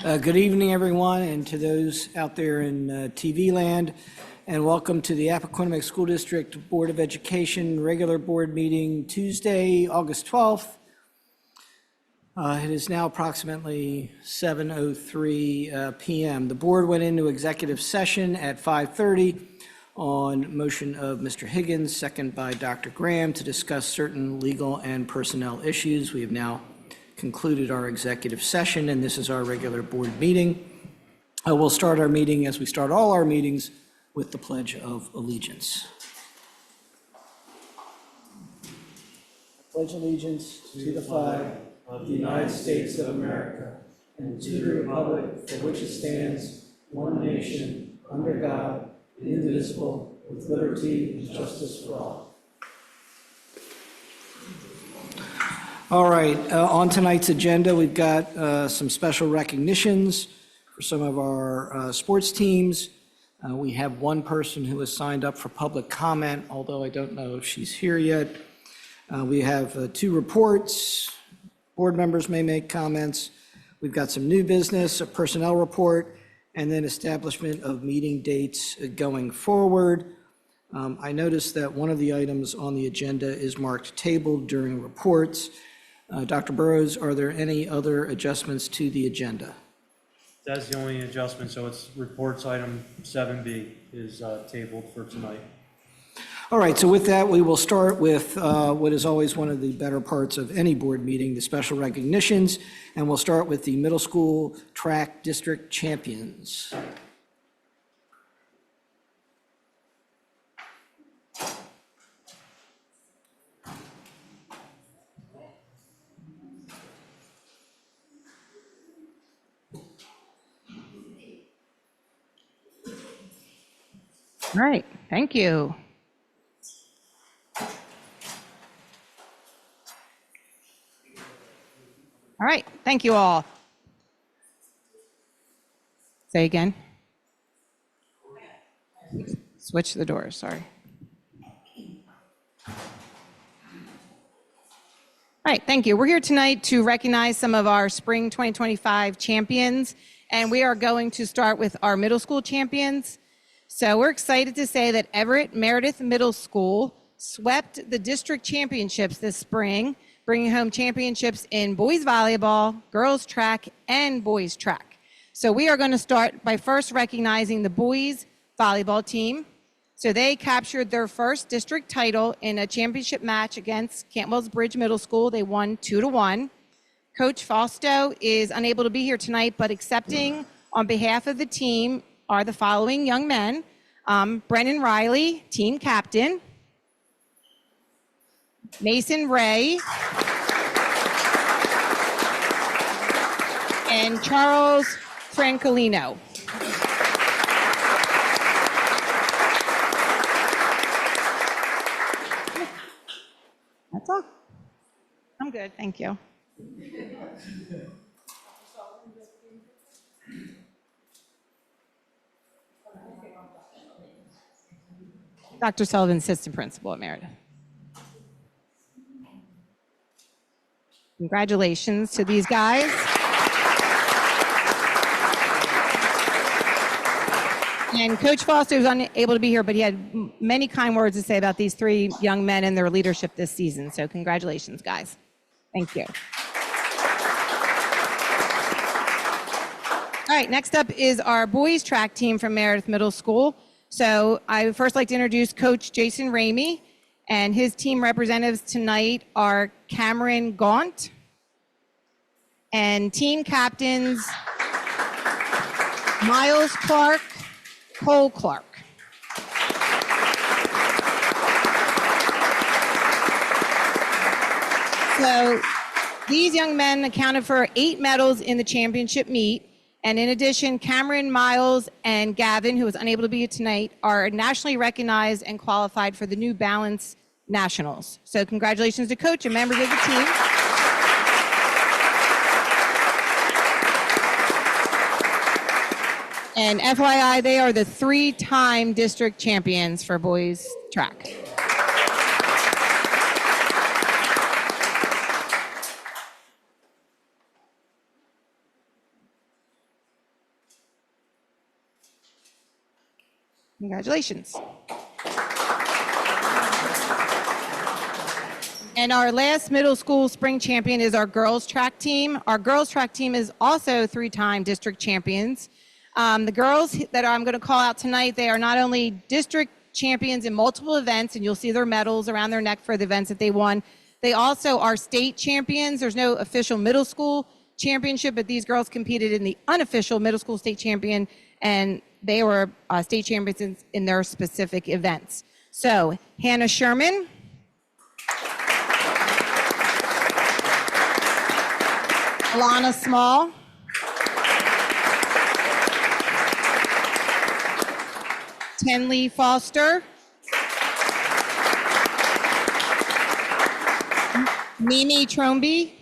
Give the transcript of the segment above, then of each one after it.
Good evening, everyone, and to those out there in TV land, and welcome to the Appoquinimink School District Board of Education regular board meeting Tuesday, August 12th. It is now approximately 7:03 p.m. The board went into executive session at 5:30 on motion of Mr. Higgins, second by Dr. Graham, to discuss certain legal and personnel issues. We have now concluded our executive session, and this is our regular board meeting. We'll start our meeting, as we start all our meetings, with the Pledge of Allegiance. I pledge allegiance to the flag of the United States of America and to the republic for which it stands, one nation, under God, indivisible, with liberty and justice for all. All right, on tonight's agenda, we've got some special recognitions for some of our sports teams. We have one person who has signed up for public comment, although I don't know if she's here yet. We have two reports. Board members may make comments. We've got some new business, a personnel report, and then establishment of meeting dates going forward. I noticed that one of the items on the agenda is marked tabled during reports. Dr. Burrows, are there any other adjustments to the agenda? That's the only adjustment, so it's reports item 7B is tabled for tonight. All right, so with that, we will start with what is always one of the better parts of any board meeting, the special recognitions, and we'll start with the middle school track district champions. All right, thank you. All right, thank you all. Say again. Switch the doors, sorry. All right, thank you. We're here tonight to recognize some of our spring 2025 champions, and we are going to start with our middle school champions. So we're excited to say that Everett Meredith Middle School swept the district championships this spring, bringing home championships in boys volleyball, girls track, and boys track. So we are going to start by first recognizing the boys volleyball team. So they captured their first district title in a championship match against Cantwell's Bridge Middle School. They won 2-1. Coach Fausto is unable to be here tonight, but accepting on behalf of the team are the following young men: Brennan Riley, team captain; Mason Ray; and Charles Francolino. That's all. I'm good, thank you. Dr. Sullivan, assistant principal at Meredith. Congratulations to these guys. And Coach Foster was unable to be here, but he had many kind words to say about these three young men and their leadership this season. So congratulations, guys. Thank you. All right, next up is our boys track team from Meredith Middle School. So I would first like to introduce Coach Jason Ramey, and his team representatives tonight are Cameron Gaunt and team captains Miles Clark, Cole Clark. So these young men accounted for 8 medals in the championship meet. And in addition, Cameron, Miles, and Gavin, who was unable to be here tonight, are nationally recognized and qualified for the New Balance Nationals. So congratulations to Coach and members of the team. And FYI, they are the 3-time district champions for boys track. Congratulations. And our last middle school spring champion is our girls track team. Our girls track team is also 3-time district champions. The girls that I'm going to call out tonight, they are not only district champions in multiple events, and you'll see their medals around their neck for the events that they won. They also are state champions. There's no official middle school championship, but these girls competed in the unofficial middle school state champion, and they were state champions in their specific events. So Hannah Sherman, Alana Small, Tenley Foster, Mimi Tromby,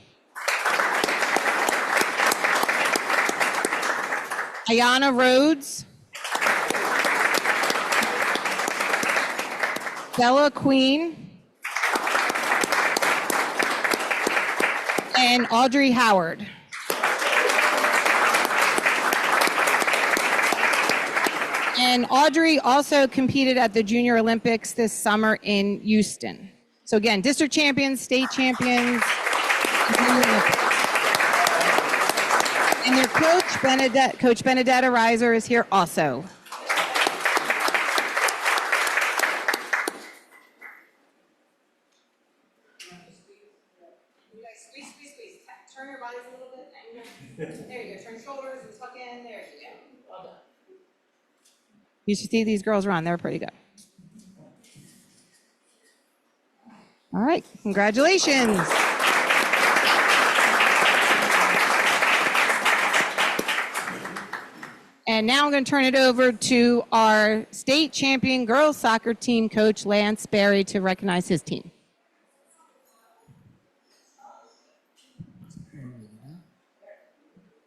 Ayana Rhodes, Bella Queen, and Audrey Howard. And Audrey also competed at the Junior Olympics this summer in Houston. So again, district champions, state champions, and their coach, Coach Benedetta Reiser, is here also. Squeeze. Turn your bodies a little bit. There you go. Turn your shoulders and tuck in. There you go. Well done. You should see these girls run. They're pretty good. All right. Congratulations. And now I'm going to turn it over to our state champion girls soccer team coach, Lance Berry, to recognize his team.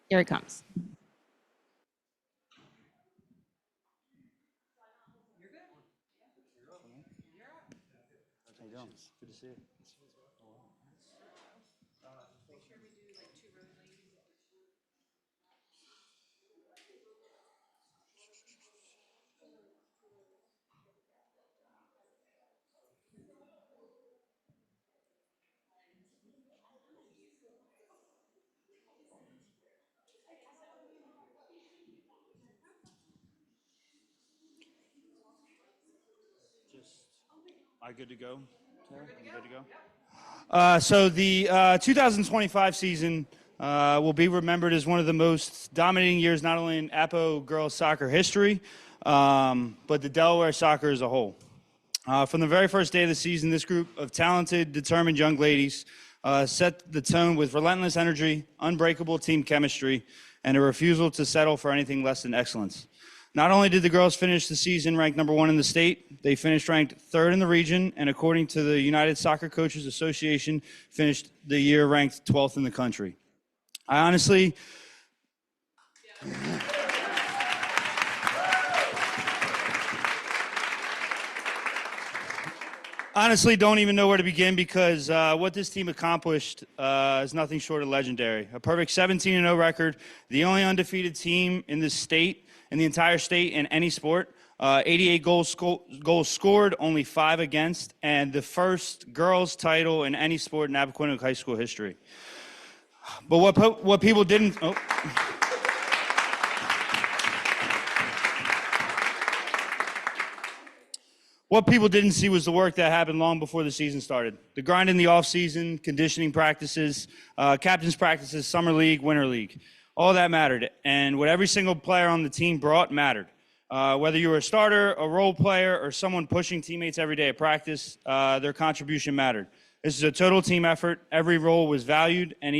Here it comes. Good to see you. Am I good to go? Sarah? I'm good to go. So the 2025 season will be remembered as one of the most dominating years, not only in Appo girls soccer history, but the Delaware soccer as a whole. From the very first day of the season, this group of talented, determined young ladies set the tone with relentless energy, unbreakable team chemistry, and a refusal to settle for anything less than excellence. Not only did the girls finish the season ranked #1 in the state, they finished ranked 3rd in the region, and according to the United Soccer Coaches Association, finished the year ranked 12th in the country. I honestly don't even know where to begin, because what this team accomplished is nothing short of legendary. A perfect 17-0 record, the only undefeated team in this state, in the entire state, in any sport. 88 goals scored, only 5 against, and the first girls title in any sport in Appoquinimink high school history. But what people didn't... Oh. What people didn't see was the work that happened long before the season started. The grind in the off-season, conditioning practices, captain's practices, summer league, winter league. All that mattered, and what every single player on the team brought mattered. Whether you were a starter, a role player, or someone pushing teammates every day at practice, their contribution mattered. This is a total team effort. Every role was valued, and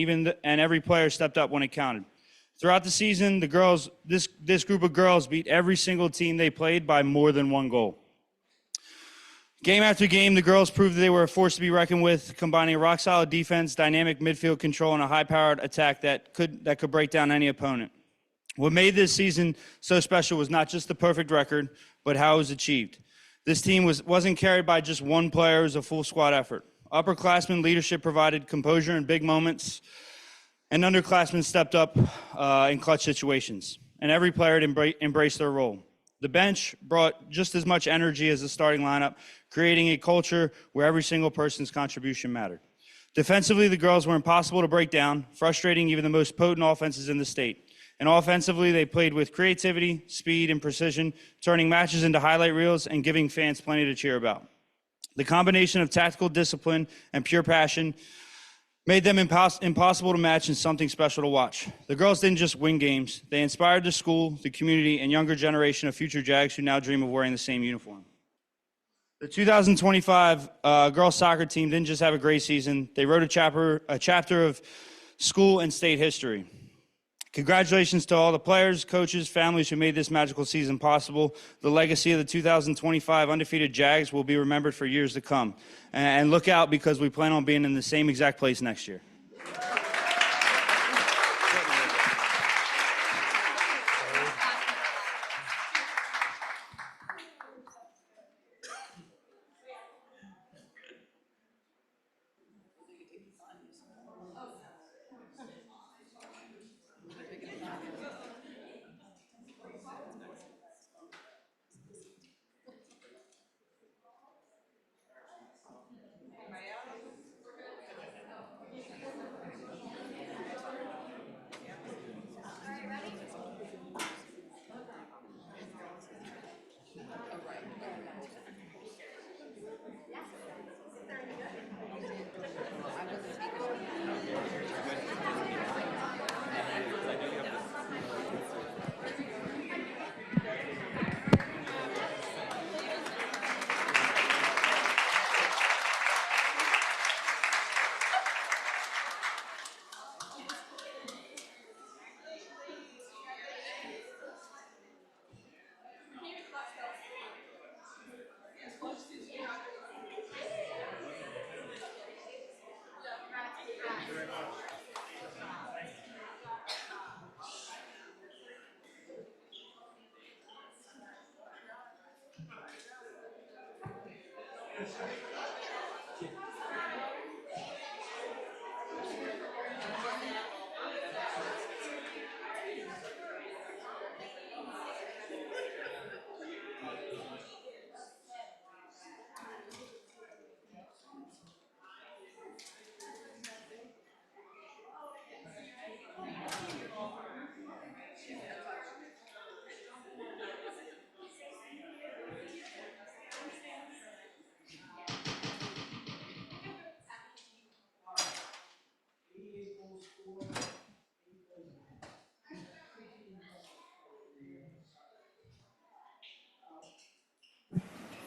every player stepped up when it counted. Throughout the season, the girls, this group of girls beat every single team they played by more than 1 goal. Game after game, the girls proved that they were a force to be reckoned with, combining a rock-solid defense, dynamic midfield control, and a high-powered attack that could break down any opponent. What made this season so special was not just the perfect record, but how it was achieved. This team wasn't carried by just one player. It was a full squad effort. Upperclassmen leadership provided composure in big moments, and underclassmen stepped up in clutch situations. And every player embraced their role. The bench brought just as much energy as the starting lineup, creating a culture where every single person's contribution mattered. Defensively, the girls were impossible to break down, frustrating even the most potent offenses in the state. And offensively, they played with creativity, speed, and precision, turning matches into highlight reels and giving fans plenty to cheer about. The combination of tactical discipline and pure passion made them impossible to match and something special to watch. The girls didn't just win games. They inspired the school, the community, and younger generation of future Jags who now dream of wearing the same uniform. The 2025 girls soccer team didn't just have a great season. They wrote a chapter of school and state history. Congratulations to all the players, coaches, families who made this magical season possible. The legacy of the 2025 undefeated Jags will be remembered for years to come. And look out, because we plan on being in the same exact place next year.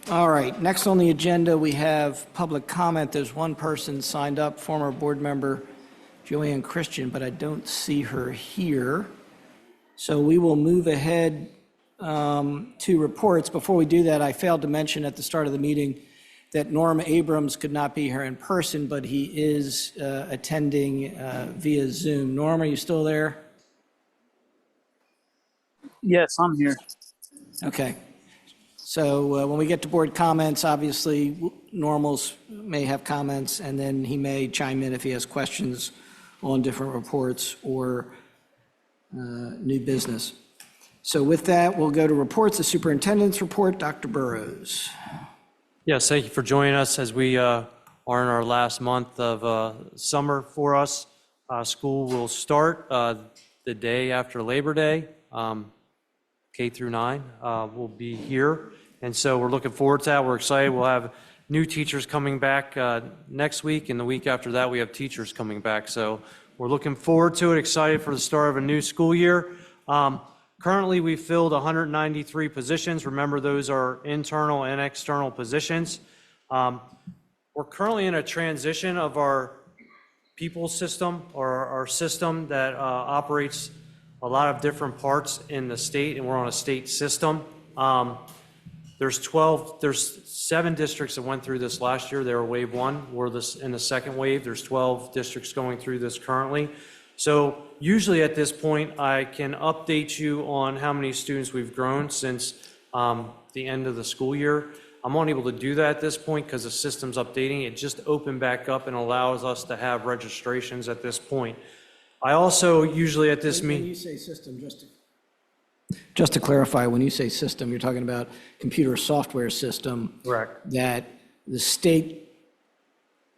All right, next on the agenda, we have public comment. There's one person signed up, former board member Joanne Christian, but I don't see her here. So we will move ahead to reports. Before we do that, I failed to mention at the start of the meeting that Norm Abrams could not be here in person, but he is attending via Zoom. Norm, are you still there? Yes, I'm here. Okay. So when we get to board comments, obviously Normals may have comments, and then he may chime in if he has questions on different reports or new business. So with that, we'll go to reports. The superintendent's report, Dr. Burrows. Yes, thank you for joining us as we are in our last month of summer for us. School will start the day after Labor Day. K through 9 will be here. And so we're looking forward to that. We're excited. We'll have new teachers coming back next week, and the week after that we have teachers coming back. So we're looking forward to it, excited for the start of a new school year. Currently, we filled 193 positions. Remember, those are internal and external positions. We're currently in a transition of our people system, or our system that operates a lot of different parts in the state, and we're on a state system. There's 7 districts that went through this last year. They were wave 1. We're in the second wave. There's 12 districts going through this currently. So usually at this point, I can update you on how many students we've grown since the end of the school year. I'm unable to do that at this point because the system's updating. It just opened back up and allows us to have registrations at this point. I also usually at this meeting. When you say system, just to Just to clarify, when you say system, you're talking about computer software system Correct. that the state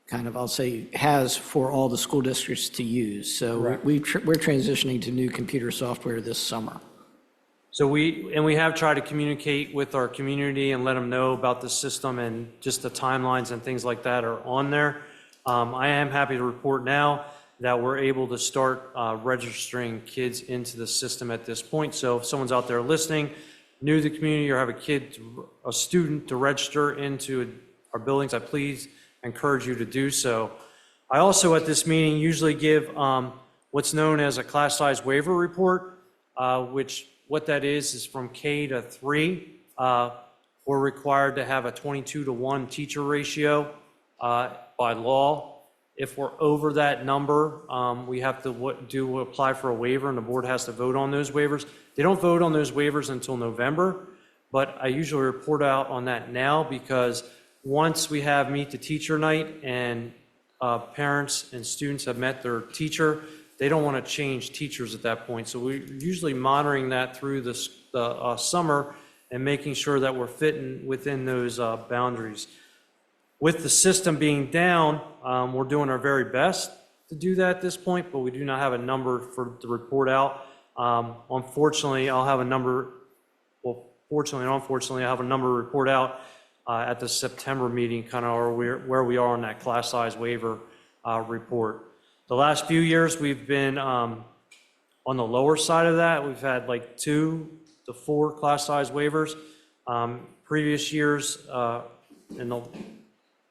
kind of, I'll say, has for all the school districts to use. So Correct. we're transitioning to new computer software this summer. So we have tried to communicate with our community and let them know about the system, and just the timelines and things like that are on there. I am happy to report now that we're able to start registering kids into the system at this point. So if someone's out there listening, new to the community, or have a student to register into our buildings, I please encourage you to do so. I also at this meeting usually give what's known as a class size waiver report, which what that is from K to 3. We're required to have a 22-to-1 teacher ratio by law. If we're over that number, we have to apply for a waiver, and the board has to vote on those waivers. They don't vote on those waivers until November, but I usually report out on that now, because once we have meet the teacher night and parents and students have met their teacher, they don't want to change teachers at that point. So we're usually monitoring that through the summer and making sure that we're fitting within those boundaries. With the system being down, we're doing our very best to do that at this point, but we do not have a number to report out. Unfortunately, I'll have a number, well, fortunately and unfortunately, I have a number to report out at the September meeting, kind of where we are on that class size waiver report. The last few years, we've been on the lower side of that. We've had like 2 to 4 class size waivers. Previous years,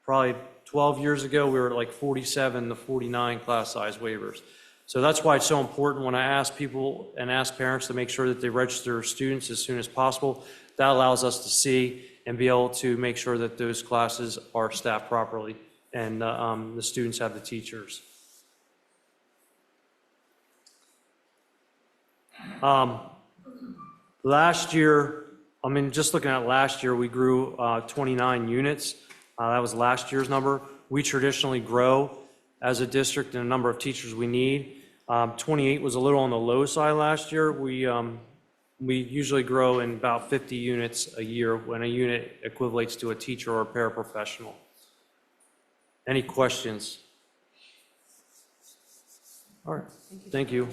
probably 12 years ago, we were at like 47 to 49 class size waivers. So that's why it's so important when I ask people and ask parents to make sure that they register their students as soon as possible. That allows us to see and be able to make sure that those classes are staffed properly and the students have the teachers. Last year, just looking at last year, we grew 29 units. That was last year's number. We traditionally grow as a district in the number of teachers we need. 28 was a little on the low side last year. We usually grow in about 50 units a year, when a unit equivalates to a teacher or a paraprofessional. Any questions? All right, thank you.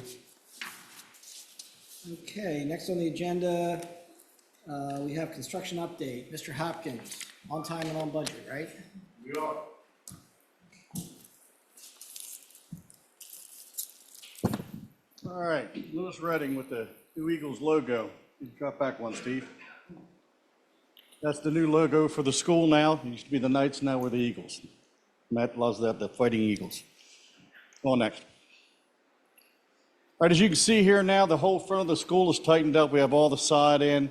Okay, next on the agenda, we have construction update. Mr. Hopkins, on time and on budget, right? We are. All right, Lewis Redding with the new Eagles logo. You can drop back one, Steve. That's the new logo for the school now. It used to be the Knights, now we're the Eagles. Matt loves that, the Fighting Eagles. Go on next. All right, as you can see here now, the whole front of the school is tightened up. We have all the side in.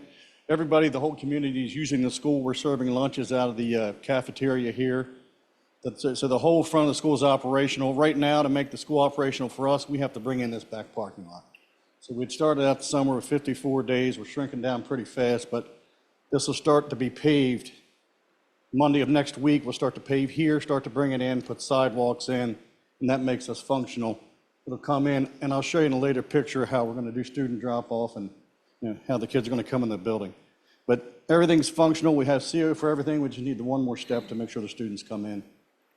Everybody, the whole community is using the school. We're serving lunches out of the cafeteria here. So the whole front of the school is operational. Right now, to make the school operational for us, we have to bring in this back parking lot. So we'd started out the summer with 54 days. We're shrinking down pretty fast, but this will start to be paved. Monday of next week, we'll start to pave here, start to bring it in, put sidewalks in, and that makes us functional. It'll come in, and I'll show you in a later picture how we're going to do student drop-off and how the kids are going to come in the building. But everything's functional. We have CO for everything. We just need the one more step to make sure the students come in,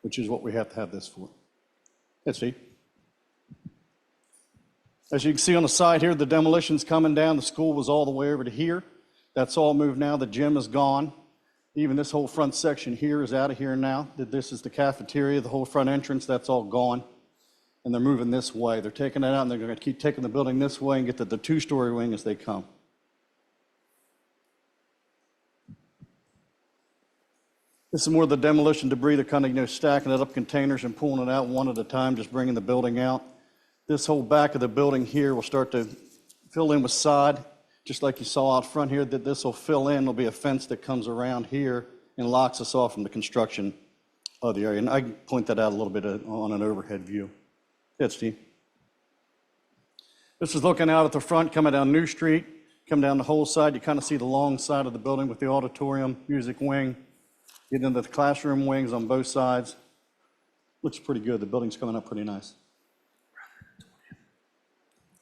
which is what we have to have this for. Let's see. As you can see on the side here, the demolition's coming down. The school was all the way over to here. That's all moved now. The gym is gone. Even this whole front section here is out of here now. This is the cafeteria, the whole front entrance, that's all gone. And they're moving this way. They're taking it out, and they're going to keep taking the building this way and get to the two-story wing as they come. This is more of the demolition debris. They're kind of, stacking it up containers and pulling it out one at a time, just bringing the building out. This whole back of the building here will start to fill in with sod, just like you saw out front here. That this will fill in. There'll be a fence that comes around here and locks us off from the construction of the area. And I can point that out a little bit on an overhead view. Yes, Steve. This is looking out at the front, coming down New Street, come down the whole side. You kind of see the long side of the building with the auditorium, music wing, get into the classroom wings on both sides. Looks pretty good. The building's coming up pretty nice.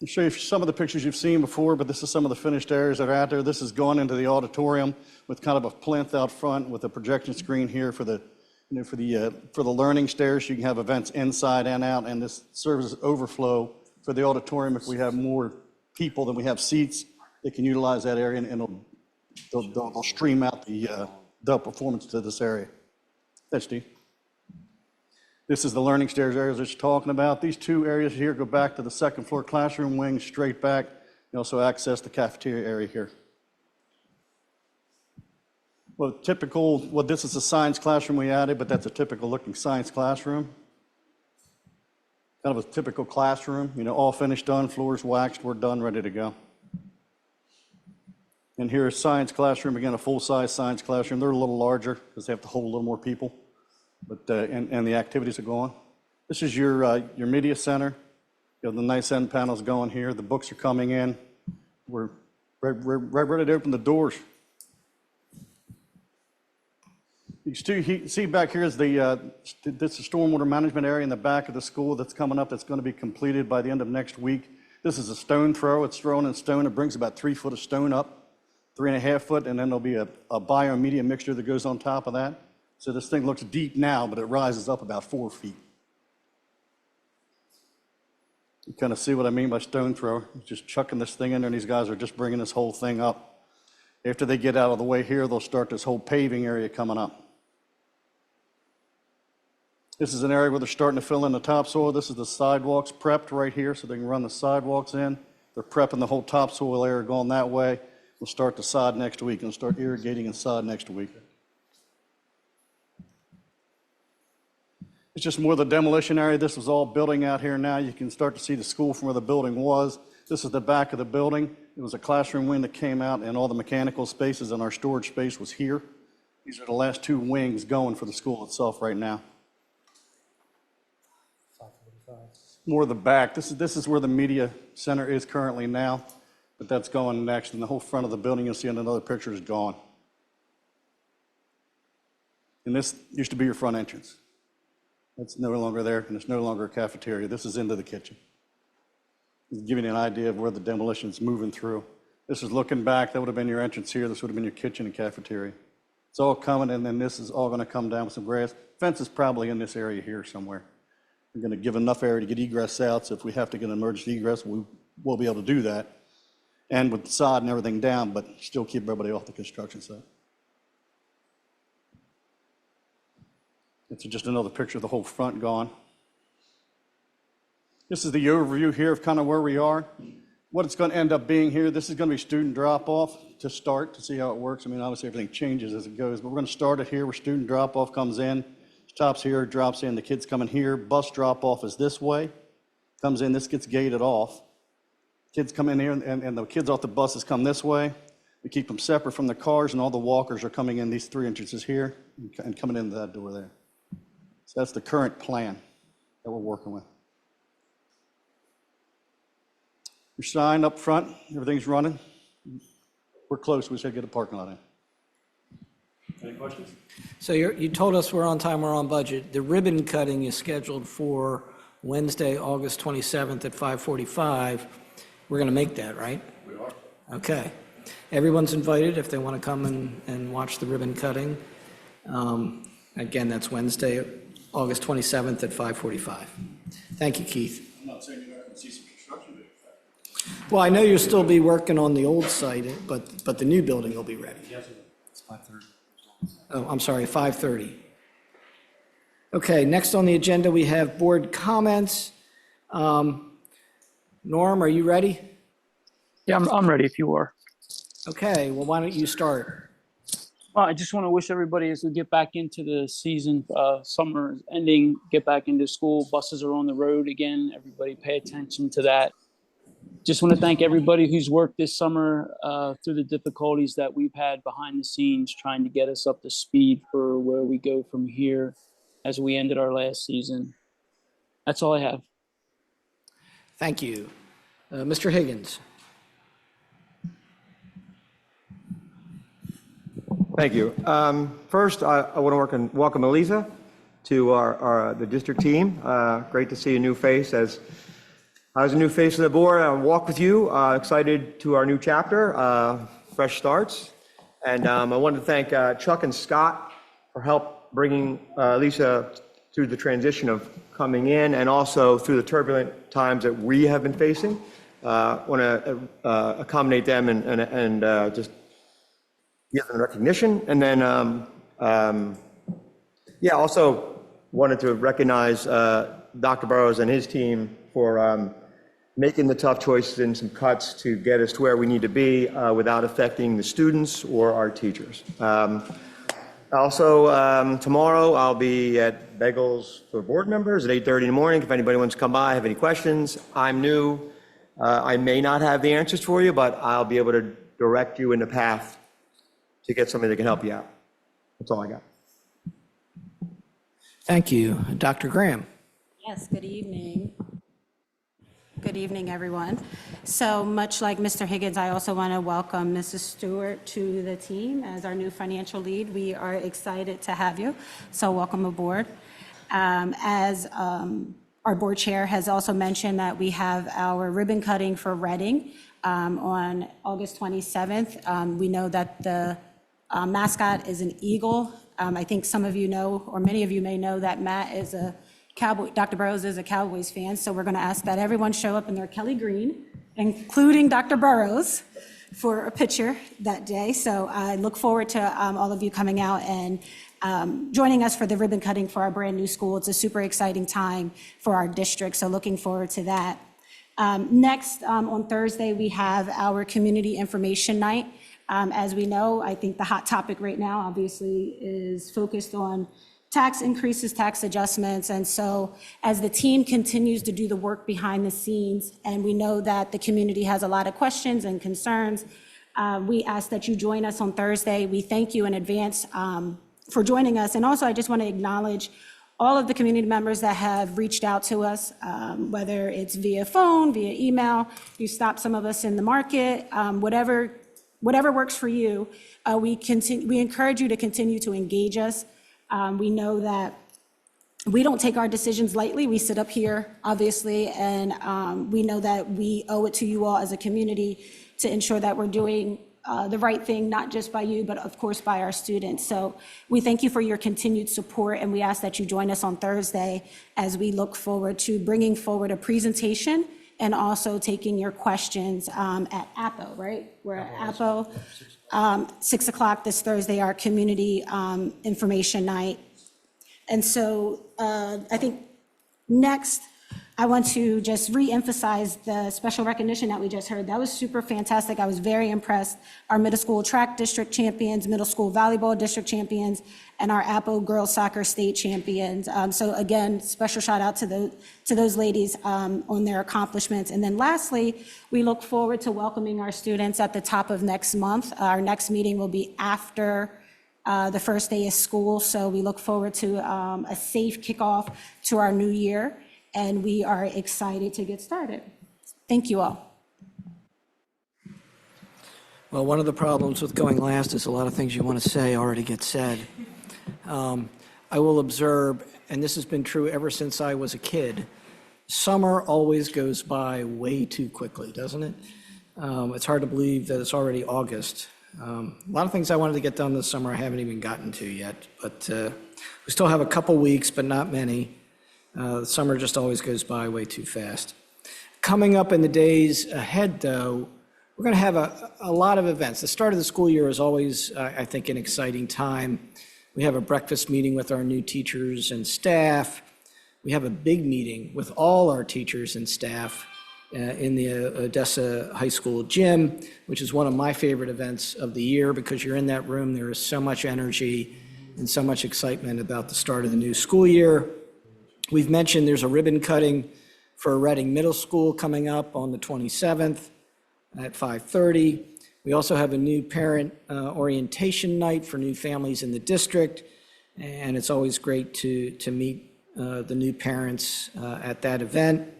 I'll show you some of the pictures you've seen before, but this is some of the finished areas that are out there. This is going into the auditorium with kind of a plinth out front with a projection screen here for the, for the learning stairs. You can have events inside and out, and this serves as overflow for the auditorium. If we have more people than we have seats, they can utilize that area, and they'll stream out the performance to this area. Thanks, Steve. This is the learning stairs areas that you're talking about. These two areas here go back to the second floor classroom wing, straight back. You also access the cafeteria area here. Well, this is a science classroom we added, but that's a typical looking science classroom. Kind of a typical classroom, all finished, done, floors waxed, we're done, ready to go. And here's science classroom, again, a full-size science classroom. They're a little larger because they have to hold a little more people. But and the activities are going. This is your media center. You have the nice end panels going here. The books are coming in. We're ready to open the doors. You see back here is this is stormwater management area in the back of the school that's coming up. That's going to be completed by the end of next week. This is a stone throw. It's thrown in stone. It brings about 3 foot of stone up, 3.5 foot, and then there'll be a biomedia mixture that goes on top of that. So this thing looks deep now, but it rises up about 4 feet. You kind of see what I mean by stone thrower. Just chucking this thing in there, and these guys are just bringing this whole thing up. After they get out of the way here, they'll start this whole paving area coming up. This is an area where they're starting to fill in the topsoil. This is the sidewalks prepped right here, so they can run the sidewalks in. They're prepping the whole topsoil area going that way. We'll start the sod next week, and start irrigating and sod next week. It's just more of the demolition area. This was all building out here now. You can start to see the school from where the building was. This is the back of the building. It was a classroom wing that came out, and all the mechanical spaces and our storage space was here. These are the last 2 wings going for the school itself right now. More of the back. This is where the media center is currently now, but that's going next. And the whole front of the building, you'll see in another picture, is gone. And this used to be your front entrance. It's no longer there, and it's no longer a cafeteria. This is into the kitchen. Giving you an idea of where the demolition is moving through. This is looking back. That would have been your entrance here. This would have been your kitchen and cafeteria. It's all coming, and then this is all going to come down with some grass. Fence is probably in this area here somewhere. We're going to give enough area to get egress out, so if we have to get an emergency egress, we'll be able to do that. And with the sod and everything down, but still keep everybody off the construction site. It's just another picture of the whole front gone. This is the overview here of kind of where we are. What it's going to end up being here, this is going to be student drop-off to start, to see how it works. I mean, obviously everything changes as it goes, but we're going to start it here where student drop-off comes in. Stops here, drops in, the kids come in here. Bus drop-off is this way. Comes in, this gets gated off. Kids come in here, and the kids off the buses come this way. We keep them separate from the cars, and all the walkers are coming in these 3 entrances here and coming into that door there. So that's the current plan that we're working with. Your sign up front, everything's running. We're close, we just gotta get a parking lot in. Any questions? So you told us we're on time, we're on budget. The ribbon cutting is scheduled for Wednesday, August 27th at 5:45. We're going to make that, right? We are. Okay. Everyone's invited if they want to come and watch the ribbon cutting. Again, that's Wednesday, August 27th at 5:45. Thank you, Keith. I'm not saying you're not going to see some construction. Well, I know you'll still be working on the old site, but the new building will be ready. Yes, it's 5:30. Oh, I'm sorry, 5:30. Okay, next on the agenda, we have board comments. Norm, are you ready? Yeah, I'm ready if you are. Okay, well, why don't you start? Well, I just want to wish everybody as we get back into the season, summer is ending, get back into school, buses are on the road again, everybody pay attention to that. Just want to thank everybody who's worked this summer through the difficulties that we've had behind the scenes, trying to get us up to speed for where we go from here as we ended our last season. That's all I have. Thank you. Mr. Higgins. Thank you. First, I want to welcome Elisa to the district team. Great to see a new face as As a new face of the board, I'll walk with you. Excited to our new chapter, fresh starts. And I wanted to thank Chuck and Scott for help bringing Lisa through the transition of coming in and also through the turbulent times that we have been facing. Want to accommodate them and just give them recognition. And then, also wanted to recognize Dr. Burrows and his team for making the tough choices and some cuts to get us to where we need to be without affecting the students or our teachers. Also, tomorrow I'll be at Bagels for board members at 8:30 in the morning. If anybody wants to come by, have any questions. I'm new. I may not have the answers for you, but I'll be able to direct you in the path to get somebody that can help you out. That's all I got. Thank you. Dr. Graham. Yes, good evening. Good evening, everyone. So much like Mr. Higgins, I also want to welcome Mrs. Stewart to the team as our new financial lead. We are excited to have you, so welcome aboard. As our board chair has also mentioned that we have our ribbon cutting for Reading on August 27th. We know that the mascot is an eagle. I think some of you know, or many of you may know, that Matt is a Cowboy, Dr. Burrows is a Cowboys fan, so we're going to ask that everyone show up in their Kelly green, including Dr. Burrows, for a picture that day. So I look forward to all of you coming out and joining us for the ribbon cutting for our brand new school. It's a super exciting time for our district, so looking forward to that. Next, on Thursday, we have our community information night. As we know, I think the hot topic right now, obviously, is focused on tax increases, tax adjustments. And so as the team continues to do the work behind the scenes, and we know that the community has a lot of questions and concerns, we ask that you join us on Thursday. We thank you in advance for joining us. And also, I just want to acknowledge all of the community members that have reached out to us, whether it's via phone, via email. You stopped some of us in the market, whatever works for you. We encourage you to continue to engage us. We know that we don't take our decisions lightly. We sit up here, obviously, and we know that we owe it to you all as a community to ensure that we're doing the right thing, not just by you, but of course by our students. So we thank you for your continued support, and we ask that you join us on Thursday as we look forward to bringing forward a presentation and also taking your questions at APPO, right? We're at APPO. 6 o'clock this Thursday, our community information night. And so I think next, I want to just re-emphasize the special recognition that we just heard. That was super fantastic. I was very impressed. Our middle school track district champions, middle school volleyball district champions, and our APPO girls soccer state champions. So again, special shout out to those ladies on their accomplishments. And then lastly, we look forward to welcoming our students at the top of next month. Our next meeting will be after the first day of school. So we look forward to a safe kickoff to our new year. And we are excited to get started. Thank you all. Well, one of the problems with going last is a lot of things you want to say already get said. I will observe, and this has been true ever since I was a kid, summer always goes by way too quickly, doesn't it? It's hard to believe that it's already August. A lot of things I wanted to get done this summer I haven't even gotten to yet, but we still have a couple weeks, but not many. The summer just always goes by way too fast. Coming up in the days ahead, though, we're going to have a lot of events. The start of the school year is always, I think, an exciting time. We have a breakfast meeting with our new teachers and staff. We have a big meeting with all our teachers and staff in the Odessa High School gym, which is one of my favorite events of the year because you're in that room. There is so much energy and so much excitement about the start of the new school year. We've mentioned there's a ribbon cutting for Reading Middle School coming up on the 27th at 5:30. We also have a new parent orientation night for new families in the district, and it's always great to meet the new parents at that event.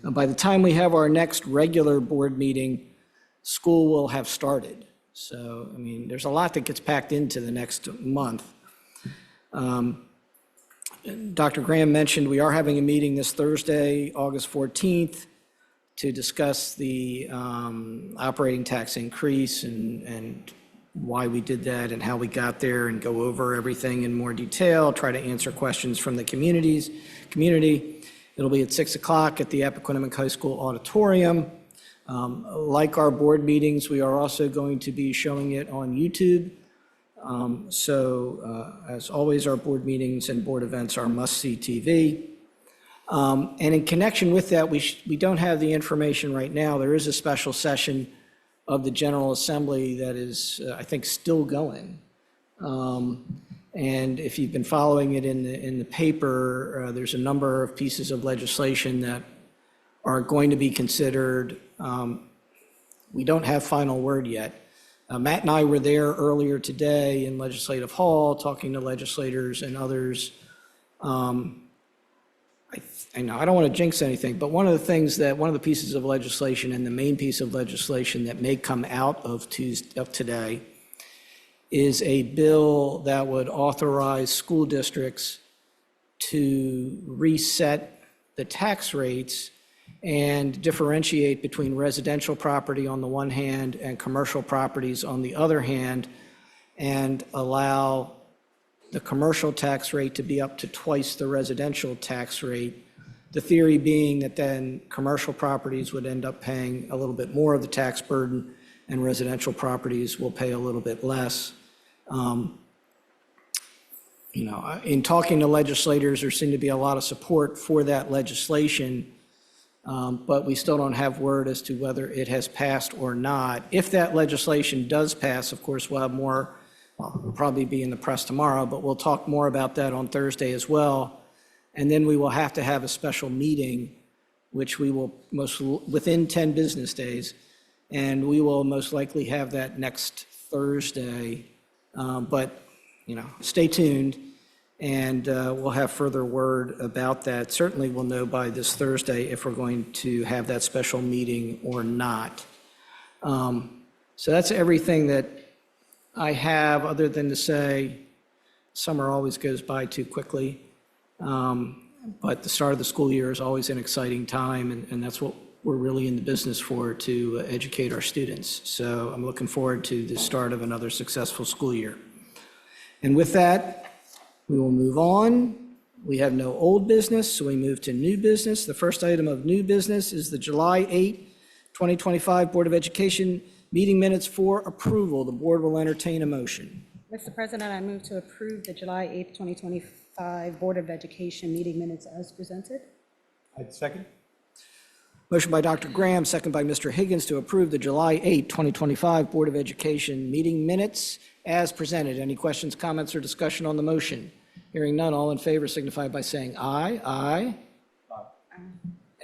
By the time we have our next regular board meeting, school will have started. So, I mean, there's a lot that gets packed into the next month. Dr. Graham mentioned we are having a meeting this Thursday, August 14th, to discuss the operating tax increase and why we did that and how we got there, and go over everything in more detail, try to answer questions from the community. It'll be at 6 o'clock at the Appoquinimink High School auditorium. Like our board meetings, we are also going to be showing it on YouTube. As always, our board meetings and board events are must-see TV. And in connection with that, we don't have the information right now. There is a special session of the General Assembly that is, I think, still going. And if you've been following it in the paper, there's a number of pieces of legislation that are going to be considered. We don't have final word yet. Matt and I were there earlier today in Legislative Hall, talking to legislators and others. I know I don't want to jinx anything, but one of the pieces of legislation, and the main piece of legislation that may come out of today, is a bill that would authorize school districts to reset the tax rates and differentiate between residential property on the one hand and commercial properties on the other hand, and allow the commercial tax rate to be up to twice the residential tax rate. The theory being that then commercial properties would end up paying a little bit more of the tax burden, and residential properties will pay a little bit less. In talking to legislators, there seemed to be a lot of support for that legislation, but we still don't have word as to whether it has passed or not. If that legislation does pass, of course, we'll have more. Well, it'll probably be in the press tomorrow, but we'll talk more about that on Thursday as well. And then we will have to have a special meeting, which we will within 10 business days, and we will most likely have that next Thursday. But stay tuned, and we'll have further word about that. Certainly we'll know by this Thursday if we're going to have that special meeting or not. So that's everything that I have, other than to say summer always goes by too quickly. But the start of the school year is always an exciting time, and that's what we're really in the business for, to educate our students. So I'm looking forward to the start of another successful school year. And with that, we will move on. We have no old business, so we move to new business. The first item of new business is the July 8, 2025 Board of Education meeting minutes for approval. The board will entertain a motion. Mr. President, I move to approve the July 8th, 2025 Board of Education meeting minutes as presented. I'd second. Motion by Dr. Graham, second by Mr. Higgins, to approve the July 8, 2025 Board of Education meeting minutes as presented. Any questions, comments, or discussion on the motion? Hearing none, all in favor signify by saying aye. Aye.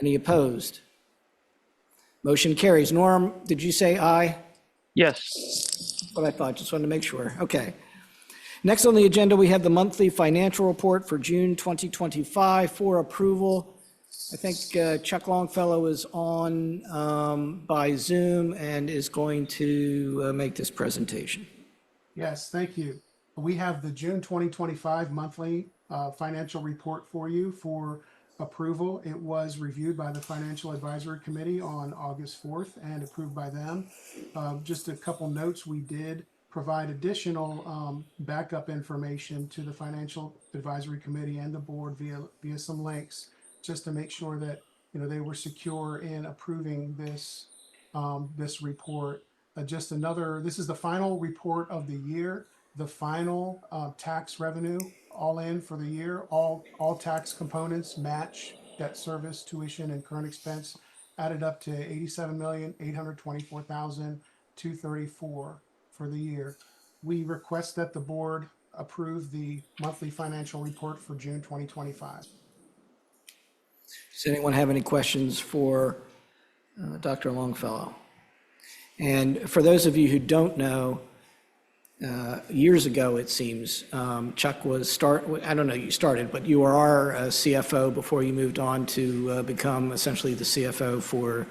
Any opposed? Motion carries. Norm, did you say aye? Yes. What I thought, just wanted to make sure. Okay. Next on the agenda, we have the monthly financial report for June 2025 for approval. I think Chuck Longfellow is on by Zoom and is going to make this presentation. Yes, thank you. We have the June 2025 monthly financial report for you for approval. It was reviewed by the Financial Advisory Committee on August 4th and approved by them. Just a couple notes, we did provide additional backup information to the Financial Advisory Committee and the board via some links, just to make sure that they were secure in approving this this report. This is the final report of the year, the final tax revenue all in for the year. All tax components match debt service, tuition, and current expense, added up to $87,824,234 for the year. We request that the board approve the monthly financial report for June 2025. Does anyone have any questions for Dr. Longfellow? And for those of you who don't know, years ago, it seems, Chuck I don't know you started, but you were our CFO before you moved on to become essentially the CFO for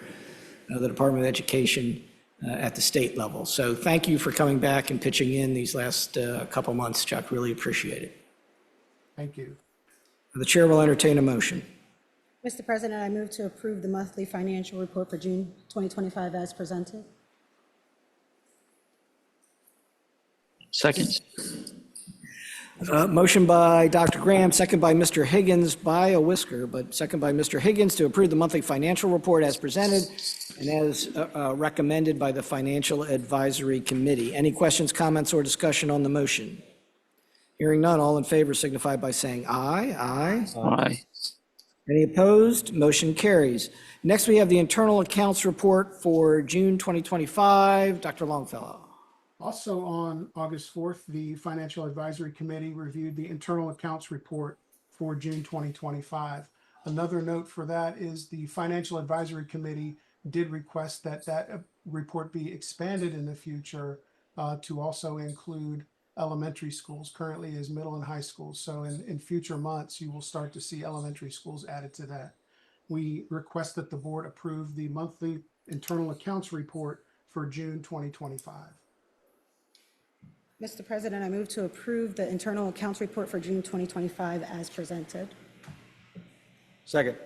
the Department of Education at the state level. So thank you for coming back and pitching in these last couple months, Chuck. Really appreciate it. Thank you. The chair will entertain a motion. Mr. President, I move to approve the monthly financial report for June 2025 as presented. Second. Motion by Dr. Graham, second by Mr. Higgins, by a whisker, but second by Mr. Higgins to approve the monthly financial report as presented and as recommended by the Financial Advisory Committee. Any questions, comments, or discussion on the motion? Hearing none, all in favor signify by saying aye. Aye. Aye. Any opposed? Motion carries. Next, we have the internal accounts report for June 2025. Dr. Longfellow. Also on August 4th, the Financial Advisory Committee reviewed the internal accounts report for June 2025. Another note for that is the Financial Advisory Committee did request that report be expanded in the future to also include elementary schools. Currently is middle and high schools. So in future months, you will start to see elementary schools added to that. We request that the board approve the monthly internal accounts report for June 2025. Mr. President, I move to approve the internal accounts report for June 2025 as presented. Second.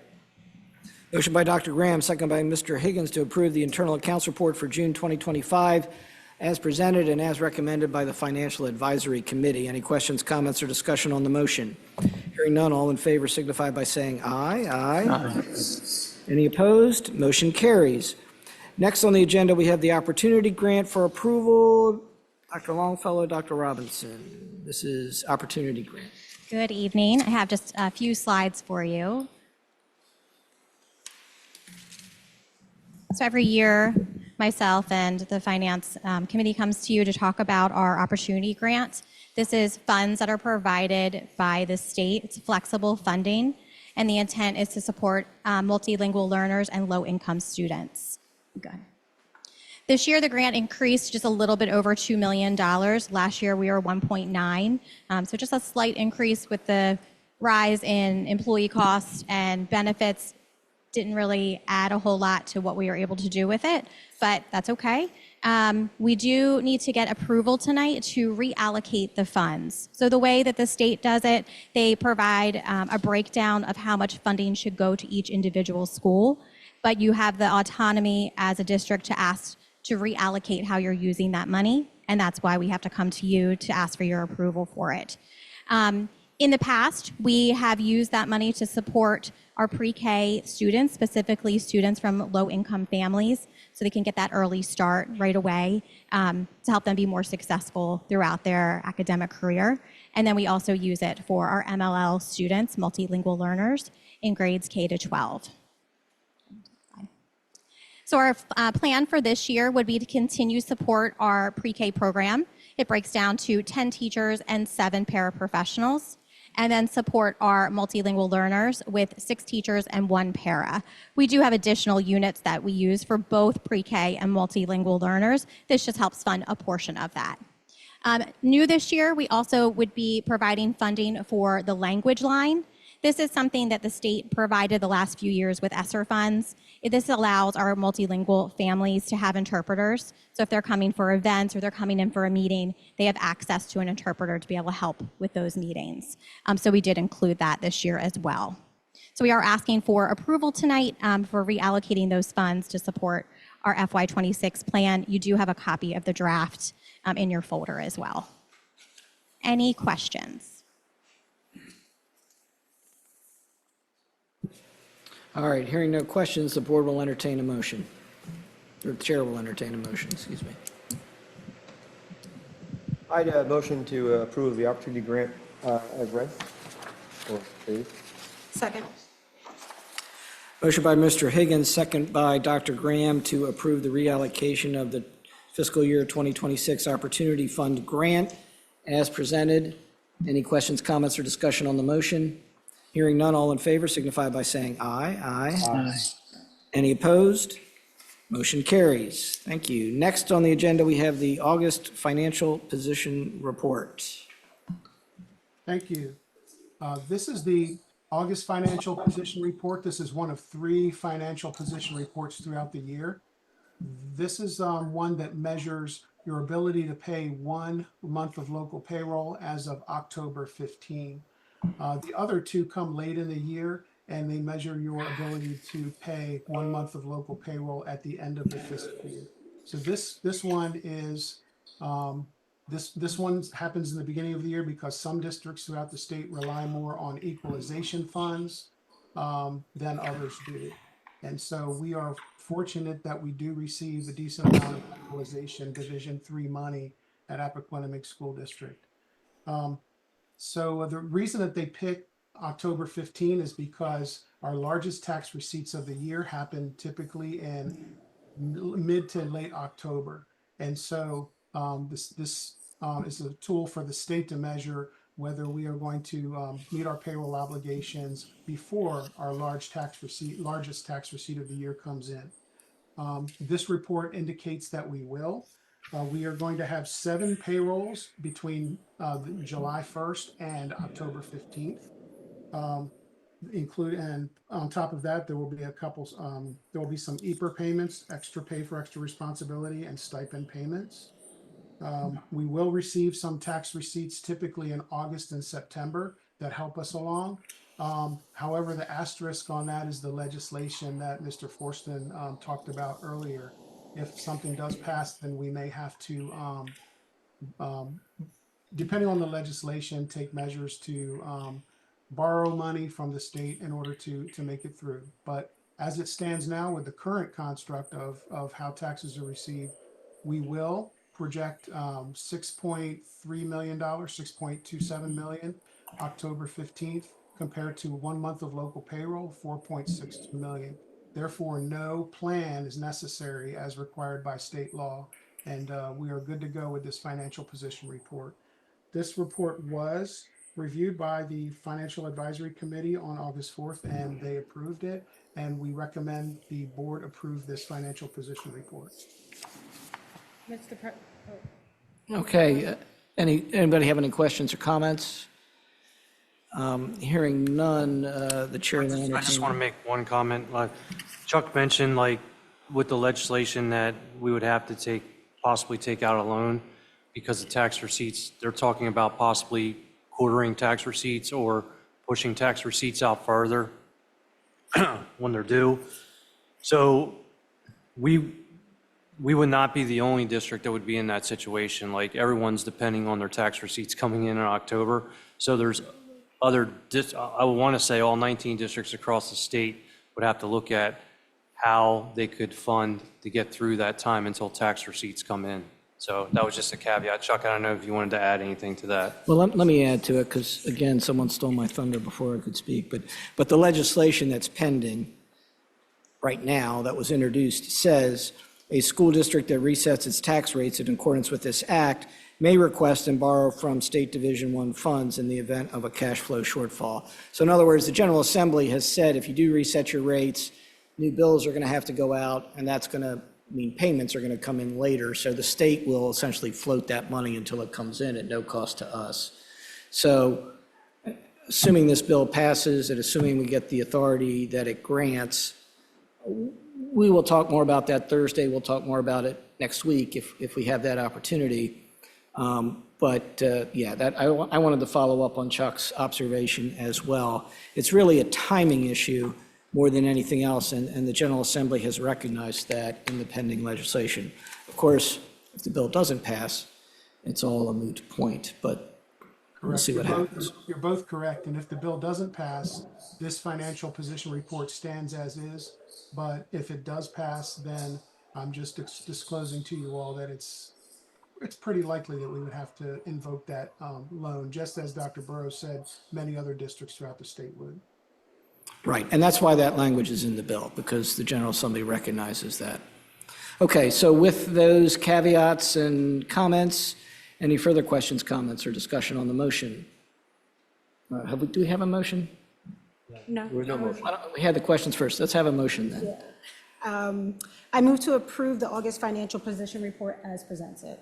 Motion by Dr. Graham, second by Mr. Higgins to approve the internal accounts report for June 2025 as presented and as recommended by the Financial Advisory Committee. Any questions, comments, or discussion on the motion? Hearing none, all in favor signify by saying aye. Aye. Any opposed? Motion carries. Next on the agenda, we have the opportunity grant for approval. Dr. Longfellow, Dr. Robinson. This is opportunity grant. Good evening. I have just a few slides for you. So every year, myself and the Finance Committee comes to you to talk about our opportunity grant. This is funds that are provided by the state. It's flexible funding, and the intent is to support multilingual learners and low-income students. Good. This year, the grant increased just a little bit over $2 million. Last year, we were 1.9. So just a slight increase with the rise in employee costs and benefits. Didn't really add a whole lot to what we were able to do with it, but that's okay. We do need to get approval tonight to reallocate the funds. So the way that the state does it, they provide a breakdown of how much funding should go to each individual school, but you have the autonomy as a district to ask to reallocate how you're using that money, and that's why we have to come to you to ask for your approval for it. In the past, we have used that money to support our pre-K students, specifically students from low-income families, so they can get that early start right away to help them be more successful throughout their academic career. And then we also use it for our MLL students, multilingual learners, in grades K to 12. So our plan for this year would be to continue support our pre-K program. It breaks down to 10 teachers and 7 paraprofessionals, and then support our multilingual learners with 6 teachers and 1 para. We do have additional units that we use for both pre-K and multilingual learners. This just helps fund a portion of that. New this year, we also would be providing funding for the language line. This is something that the state provided the last few years with ESSER funds. This allows our multilingual families to have interpreters. So if they're coming for events or they're coming in for a meeting, they have access to an interpreter to be able to help with those meetings. So we did include that this year as well. So we are asking for approval tonight for reallocating those funds to support our FY26 plan. You do have a copy of the draft in your folder as well. Any questions? All right, hearing no questions, the board will entertain a motion. Or the chair will entertain a motion, excuse me. I'd motion to approve the opportunity grant as read. Or please. Second. Motion by Mr. Higgins, second by Dr. Graham to approve the reallocation of the fiscal year 2026 Opportunity Fund grant as presented. Any questions, comments, or discussion on the motion? Hearing none, all in favor signify by saying aye. Aye. Any opposed? Motion carries. Thank you. Next on the agenda, we have the August financial position report. Thank you. This is the August financial position report. This is one of 3 financial position reports throughout the year. This is one that measures your ability to pay 1 month of local payroll as of October 15. The other 2 come late in the year and they measure your ability to pay 1 month of local payroll at the end of the fiscal year. So this one is, this one happens in the beginning of the year because some districts throughout the state rely more on equalization funds than others do. And so we are fortunate that we do receive a decent amount of equalization Division III money at Appoquinimink School District. So the reason that they pick October 15 is because our largest tax receipts of the year happen typically in mid to late October. And so this is a tool for the state to measure whether we are going to meet our payroll obligations before our largest tax receipt of the year comes in. This report indicates that we will. We are going to have 7 payrolls between July 1st and October 15th. And on top of that, there will be a couple, there will be some EPR payments, extra pay for extra responsibility, and stipend payments. We will receive some tax receipts typically in August and September that help us along. However, the asterisk on that is the legislation that Mr. Forston talked about earlier. If something does pass, then we may have to, depending on the legislation, take measures to borrow money from the state in order to make it through. But as it stands now with the current construct of how taxes are received, we will project $6.3 million, $6.27 million, October 15th, compared to 1 month of local payroll, $4.62 million. Therefore, no plan is necessary as required by state law, and we are good to go with this financial position report. This report was reviewed by the Financial Advisory Committee on August 4th, and they approved it, and we recommend the board approve this financial position report. Okay, anybody have any questions or comments? Hearing none, the chair will entertain. I just want to make one comment. Like Chuck mentioned, like with the legislation that we would have to possibly take out a loan because of tax receipts, they're talking about possibly quartering tax receipts or pushing tax receipts out further when they're due. So we would not be the only district that would be in that situation. Like everyone's depending on their tax receipts coming in October. So there's other, I would want to say all 19 districts across the state would have to look at how they could fund to get through that time until tax receipts come in. So that was just a caveat. Chuck, I don't know if you wanted to add anything to that. Well, let me add to it, because again, someone stole my thunder before I could speak, but the legislation that's pending right now that was introduced says a school district that resets its tax rates in accordance with this act may request and borrow from State Division I funds in the event of a cash flow shortfall. So in other words, the General Assembly has said if you do reset your rates, new bills are going to have to go out, and that's going to mean payments are going to come in later. So the state will essentially float that money until it comes in at no cost to us. So assuming this bill passes and assuming we get the authority that it grants, we will talk more about that Thursday. We'll talk more about it next week if we have that opportunity. Yeah, that I wanted to follow up on Chuck's observation as well. It's really a timing issue more than anything else, and the General Assembly has recognized that in the pending legislation. Of course, if the bill doesn't pass, it's all a moot point, but we'll see what happens. You're both correct, and if the bill doesn't pass, this financial position report stands as is, but if it does pass, then I'm just disclosing to you all that it's pretty likely that we would have to invoke that loan, just as Dr. Burrows said, many other districts throughout the state would. Right, and that's why that language is in the bill, because the General Assembly recognizes that. Okay, so with those caveats and comments, any further questions, comments, or discussion on the motion? Do we have a motion? No. We had the questions first. Let's have a motion then. I move to approve the August financial position report as presented.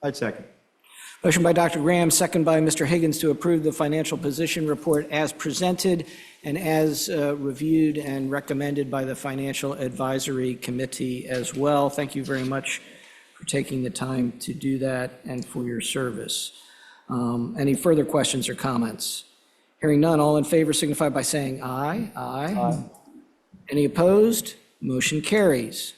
I'd second. Motion by Dr. Graham, second by Mr. Higgins to approve the financial position report as presented and as reviewed and recommended by the Financial Advisory Committee as well. Thank you very much for taking the time to do that and for your service. Any further questions or comments? Hearing none, all in favor signify by saying aye. Aye. Any opposed? Motion carries.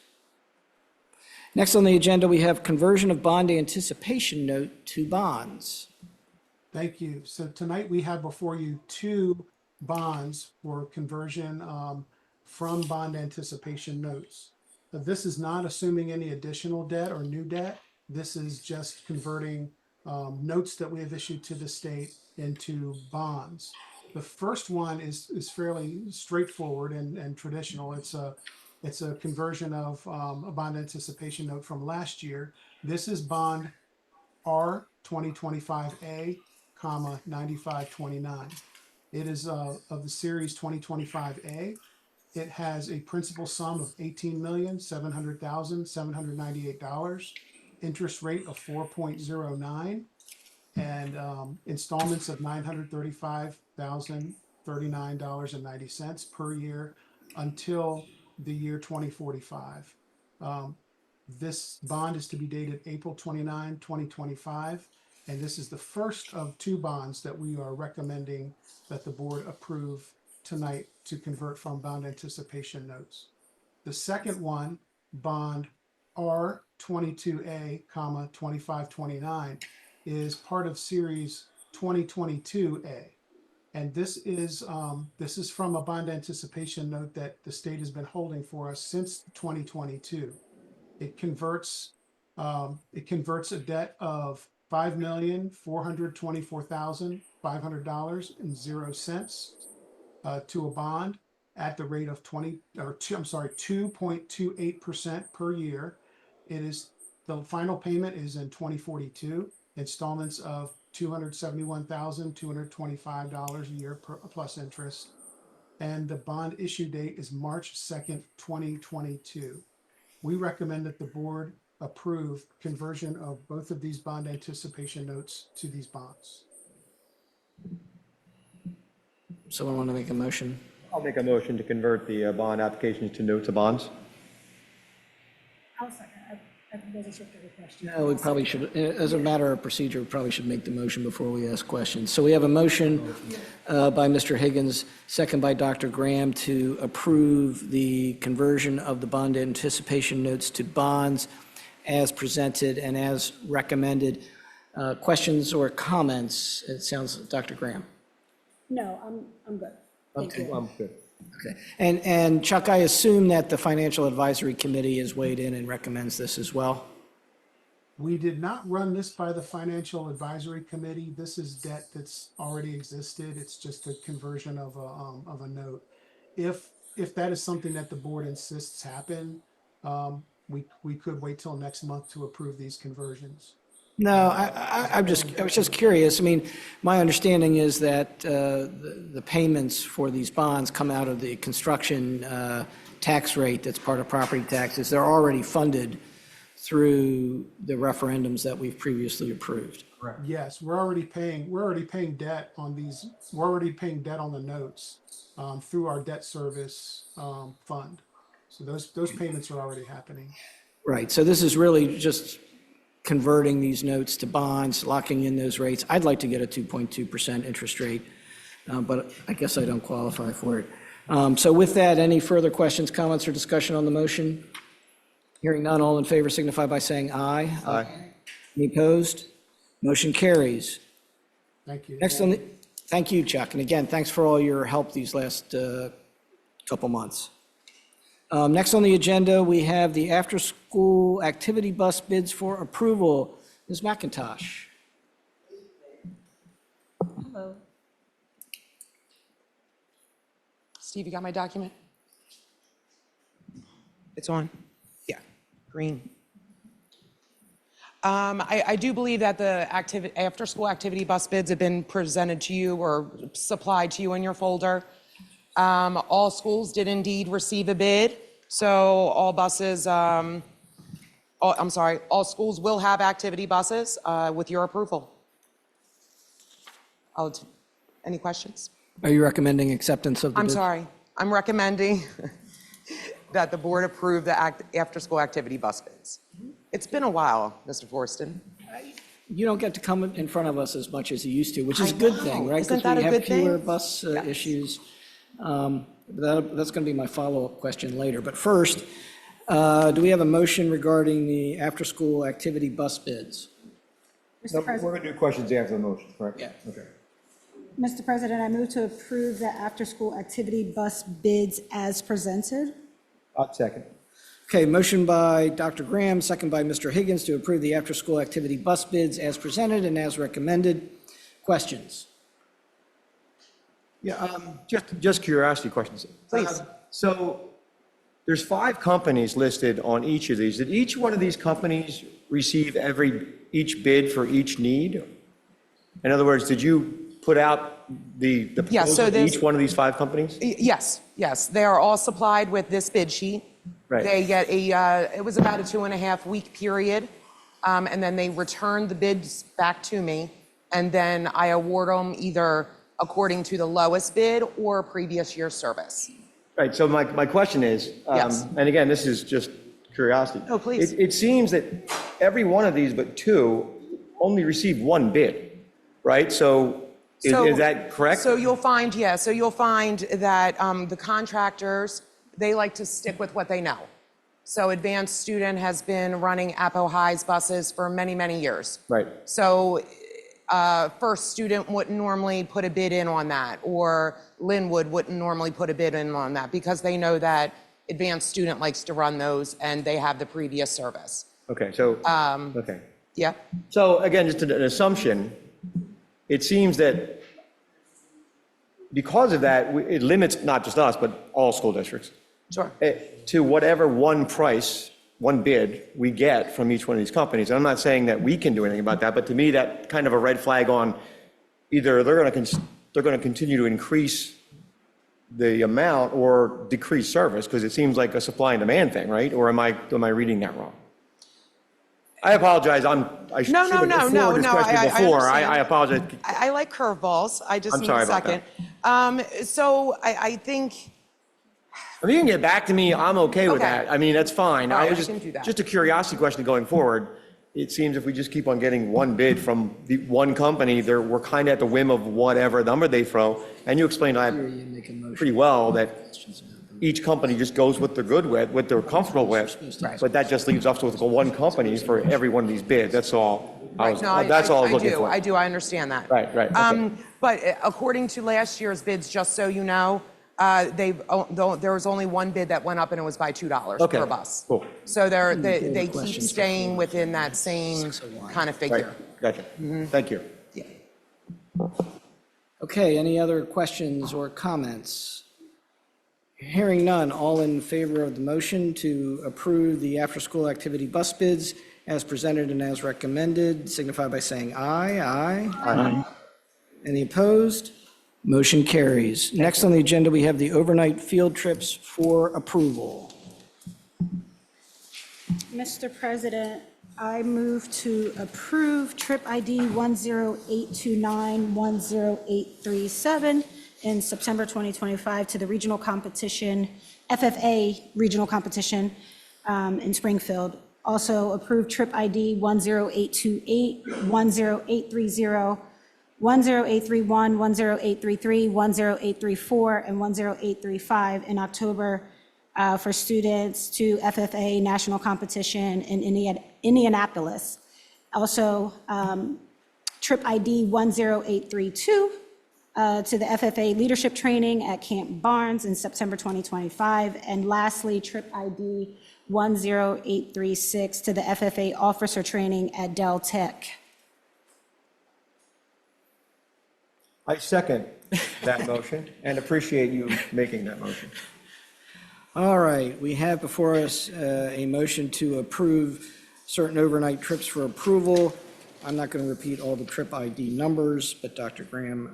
Next on the agenda, we have conversion of bond anticipation note to bonds. Thank you. So tonight we have before you two bonds for conversion from bond anticipation notes. This is not assuming any additional debt or new debt. This is just converting notes that we have issued to the state into bonds. The first one is fairly straightforward and traditional. It's a conversion of a bond anticipation note from last year. This is bond R 2025A, 9529. It is of the series 2025A. It has a principal sum of $18,700,798, interest rate of 4.09, and installments of $935,039.90 per year until the year 2045. This bond is to be dated April 29, 2025, and this is the first of two bonds that we are recommending that the board approve tonight to convert from bond anticipation notes. The second one, bond R22A, 2529, is part of series 2022A. And this is from a bond anticipation note that the state has been holding for us since 2022. It converts a debt of $5,424,500.00 to a bond at the rate of 2.28% per year. The final payment is in 2042, installments of $271,225 a year plus interest. And the bond issue date is March 2nd, 2022. We recommend that the board approve conversion of both of these bond anticipation notes to these bonds. Someone want to make a motion? I'll make a motion to convert the bond applications to notes of bonds. I'll second. I wasn't sure if there were questions. No, we probably should, as a matter of procedure, we probably should make the motion before we ask questions. So we have a motion by Mr. Higgins, second by Dr. Graham, to approve the conversion of the bond anticipation notes to bonds as presented and as recommended. Questions or comments? It sounds, Dr. Graham. No, I'm good. Thank you. I'm good. Okay. And Chuck, I assume that the Financial Advisory Committee has weighed in and recommends this as well? We did not run this by the Financial Advisory Committee. This is debt that's already existed. It's just a conversion of a note. If that is something that the board insists happen, we could wait till next month to approve these conversions. No, I was just curious. I mean, my understanding is that the payments for these bonds come out of the construction tax rate that's part of property taxes. They're already funded through the referendums that we've previously approved. Correct. Yes, we're already paying debt on these. We're already paying debt on the notes through our debt service fund. So those payments are already happening. Right. So this is really just converting these notes to bonds, locking in those rates. I'd like to get a 2.2% interest rate, but I guess I don't qualify for it. So with that, any further questions, comments, or discussion on the motion? Hearing none, all in favor signify by saying aye. Aye. Any opposed? Motion carries. Thank you. Next on the, thank you, Chuck. And again, thanks for all your help these last couple months. Next on the agenda, we have the after-school activity bus bids for approval. Ms. McIntosh. Hello. Steve, you got my document? It's on? Yeah, green. I do believe that the after-school activity bus bids have been presented to you or supplied to you in your folder. All schools did indeed receive a bid, so all buses, all schools will have activity buses with your approval. Any questions? Are you recommending acceptance of the bid? I'm sorry, I'm recommending that the board approve the after-school activity bus bids. It's been a while, Mr. Forston. you don't get to come in front of us as much as you used to, which is a good thing, know. right? Isn't 'Cause that we a have good thing? fewer bus issues. That's going to be my follow-up question later. But first, do we have a motion regarding the after-school activity bus bids? No, we're going to do questions after the motion, correct? Yeah. Okay. Mr. President, I move to approve the after-school activity bus bids as presented. Second. Okay, motion by Dr. Graham, second by Mr. Higgins to approve the after-school activity bus bids as presented and as recommended. Questions? Yeah, just curiosity questions. Please. So there's 5 companies listed on each of these. Did each one of these companies receive each bid for each need? In other words, did you put out the Yeah, so proposal to there's- each one of these 5 companies? Yes, yes, they are all supplied with this bid sheet. Right. They get it was about a 2.5-week period, and then they return the bids back to me, and then I award them either according to the lowest bid or previous year's service. Right, so my question is, Yes. and again, this is just curiosity. Oh, please. It seems that every one of these but 2 only received 1 bid, right? So is that correct? So you'll find that the contractors, they like to stick with what they know. So Advanced Student has been running Appo High's buses for many, many years. Right. So First Student wouldn't normally put a bid in on that, or Linwood wouldn't normally put a bid in on that, because they know that Advanced Student likes to run those and they have the previous service. Okay, so, okay. Yeah? So again, just an assumption, it seems that because of that, it limits not just us, but all school districts Sure. to whatever one price, one bid we get from each one of these companies. And I'm not saying that we can do anything about that, but to me, that kind of a red flag on either they're going to continue to increase the amount or decrease service, because it seems like a supply and demand thing, right? Or am I reading that wrong? I apologize. I should have forwarded this question before. I apologize. I like curveballs. I just I'm need sorry a about second. So I think, If you can get back to me, I'm okay with Okay. that. I mean, that's fine. All right, was I can do that. just a curiosity question going forward. It seems if we just keep on getting one bid from the one company, we're kind of at the whim of whatever number they throw. And you explained that pretty well, that each company just goes what they're good with, what they're comfortable with. But that just leaves us with one company for every one of these bids. That's all. That's all I was looking for. I do, I understand that. Right. Okay. But according to last year's bids, just so you know, there was only one bid that went up, and it was by $2 Okay, per bus. cool. So they keep questions for staying within that same kind of Right. figure. Gotcha. Thank you. Okay, any other questions or comments? Hearing none, all in favor of the motion to approve the after-school activity bus bids as presented and as recommended, signify by saying aye. Aye. Any opposed? Motion carries. Next on the agenda, we have the overnight field trips for approval. Mr. President, I move to approve trip ID 10829-10837 in September 2025 to the regional competition, FFA regional competition in Springfield. Also approve trip ID 10828, 10830, 10831, 10833, 10834, and 10835 in October for students to FFA national competition in Indianapolis. Also, trip ID 10832 to the FFA leadership training at Camp Barnes in September 2025. And lastly, trip ID 10836 to the FFA officer training at Dell Tech. I second that motion and appreciate you making that motion. All right, we have before us a motion to approve certain overnight trips for approval. I'm not going to repeat all the trip ID numbers, but Dr. Graham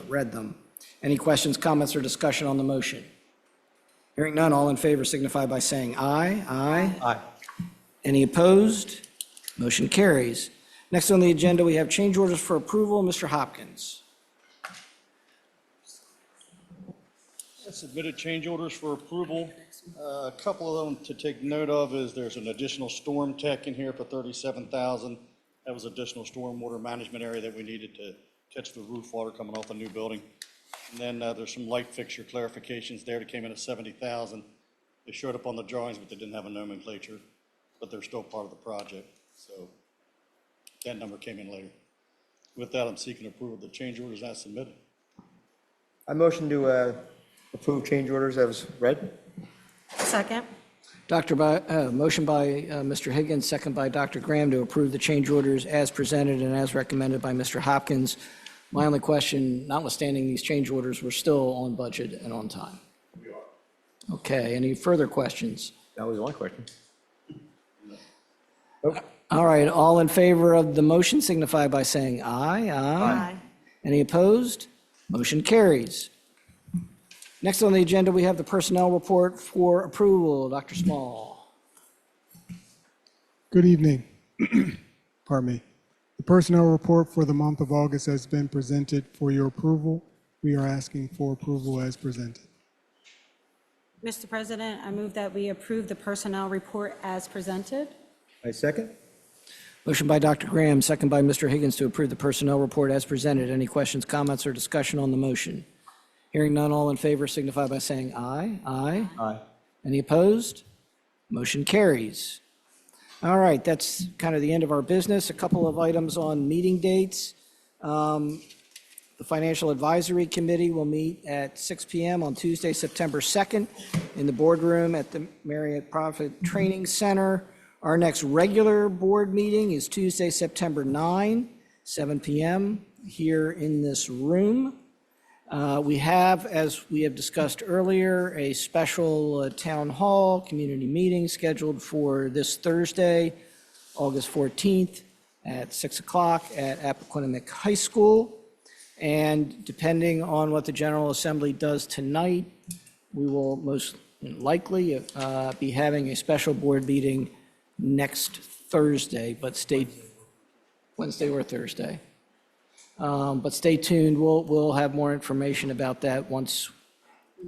read them. Any questions, comments, or discussion on the motion? Hearing none, all in favor signify by saying aye. Aye. Any opposed? Motion carries. Next on the agenda, we have change orders for approval. Mr. Hopkins. I submitted change orders for approval. A couple of them to take note of is there's an additional storm tech in here for $37,000, That was additional stormwater management area that we needed to catch the roof water coming off the new building. And then there's some light fixture clarifications there that came in at 70,000. They showed up on the drawings, but they didn't have a nomenclature, but they're still part of the project. So that number came in later. With that, I'm seeking approval of the change orders as submitted. I motion to approve change orders as read. Second. Motion by Mr. Higgins, second by Dr. Graham to approve the change orders as presented and as recommended by Mr. Hopkins. My only question, notwithstanding these change orders, we're still on budget and on time. We are. Okay, any further questions? That was one question. All right, all in favor of the motion signify by saying aye. Aye. Any opposed? Motion carries. Next on the agenda, we have the personnel report for approval. Dr. Small. Good evening. Pardon me. The personnel report for the month of August has been presented for your approval. We are asking for approval as presented. Mr. President, I move that we approve the personnel report as presented. I second. Motion by Dr. Graham, second by Mr. Higgins to approve the personnel report as presented. Any questions, comments, or discussion on the motion? Hearing none, all in favor signify by saying aye. Aye. Aye. Any opposed? Motion carries. All right, that's kind of the end of our business. A couple of items on meeting dates. The Financial Advisory Committee will meet at 6 p.m. on Tuesday, September 2nd in the boardroom at the Marriott Profit Training Center. Our next regular board meeting is Tuesday, September 9, 7 p.m. here in this room. We have, as we have discussed earlier, a special town hall community meeting scheduled for this Thursday, August 14th at 6 o'clock at Appoquinimink High School. And depending on what the General Assembly does tonight, we will most likely be having a special board meeting next Thursday, but Wednesday or Thursday. But stay tuned. We'll have more information about that once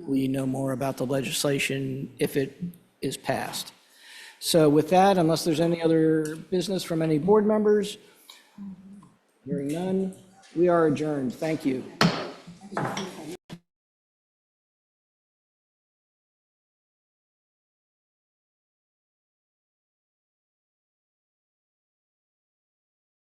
we know more about the legislation, if it is passed. So with that, unless there's any other business from any board members, hearing none, we are adjourned. Thank you.